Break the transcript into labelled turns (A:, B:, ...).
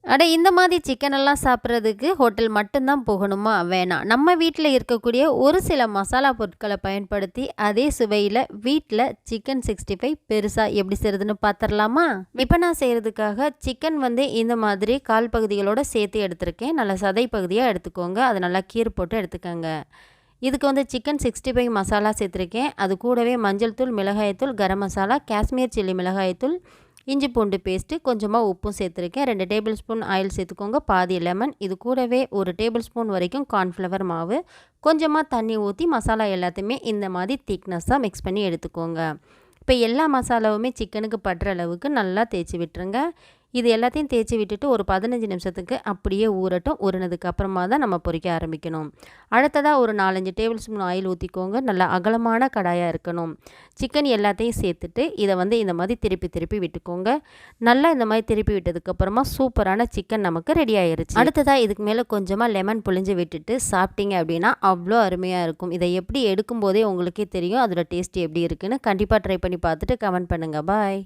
A: அட இந்த மாதிரி சிக்கன் எல்லாம் சாப்பிட்றதுக்கு ஹோட்டல் மட்டும்தான் போகணுமா? வேணாம். நம்ம வீட்ல இருக்கக்கூடிய ஒரு சில மசாலா பொருட்கள பயன்படுத்தி, அதே சுவையில வீட்ல சிக்கன் 65 பெருசா எப்படி செய்றதுன்னு பார்த்துரலாமா? இப்ப நான் செய்றதுக்காக சிக்கன் வந்து இந்த மாதிரி கால் பகுதிகளோட சேர்த்து எடுத்திருக்கேன். நல்லா சதை பகுதியா எடுத்துக்கோங்க. அத நல்லா கீறு போட்டு எடுத்துக்கங்க. இதுக்கு வந்து சிக்கன் 65 மசாலா சேர்த்துருக்கேன். அது கூடவே மஞ்சள் தூள், மிளகாய் தூள், கரம் மசாலா, காஷ்மீர் சில்லி மிளகாய் தூள், இஞ்சி பூண்டு பேஸ்ட்டு, கொஞ்சமாக உப்பும் சேர்த்துருக்கேன். 2 டேபிள் ஸ்பூன் ஆயில் சேர்த்துக்கோங்க. பாதி லெமன். இது கூடவே 1 டேபிள் ஸ்பூன் வரைக்கும் கார்ன்ஃப்ளவர் மாவு. கொஞ்சமாக தண்ணி ஊற்றி மசாலா எல்லாத்தையுமே இந்த மாதிரி திக்னஸாக மிக்ஸ் பண்ணி எடுத்துக்கோங்க. இப்போ எல்லா மசாலாவுமே சிக்கனுக்கு படுற அளவுக்கு நல்லா தேய்ச்சி விட்டுருங்க. இது எல்லாத்தையும் தேய்ச்சி விட்டுட்டு ஒரு 15 நிமிஷத்துக்கு அப்படியே ஊறட்டும். ஊறினதுக்கு அப்புறமா தான் நம்ம பொரிக்க ஆரம்பிக்கணும். அடுத்ததாக ஒரு 4-5 டேபிள் ஸ்பூன் ஆயில் ஊற்றிக்கோங்க. நல்லா அகலமான கடாயாக இருக்கணும். சிக்கன் எல்லாத்தையும் சேர்த்துட்டு இதை வந்து இந்த மாதிரி திருப்பி திருப்பி விட்டுக்கோங்க. நல்லா இந்த மாதிரி திருப்பி விட்டதுக்கப்புறமா சூப்பரான சிக்கன் நமக்கு ரெடி ஆயிருச்சு. அடுத்ததாக இதுக்கு மேலே கொஞ்சமாக லெமன் புழிஞ்சு விட்டுட்டு சாப்பிட்டீங்க அப்படின்னா அவ்வளோ அருமையாக இருக்கும். இதை எப்படி எடுக்கும்போதே உங்களுக்கே தெரியும் அதோட டேஸ்ட் எப்படி இருக்குன்னு. கண்டிப்பாக ட்ரை பண்ணி பார்த்துட்டு கமெண்ட் பண்ணுங்கள். பாய்.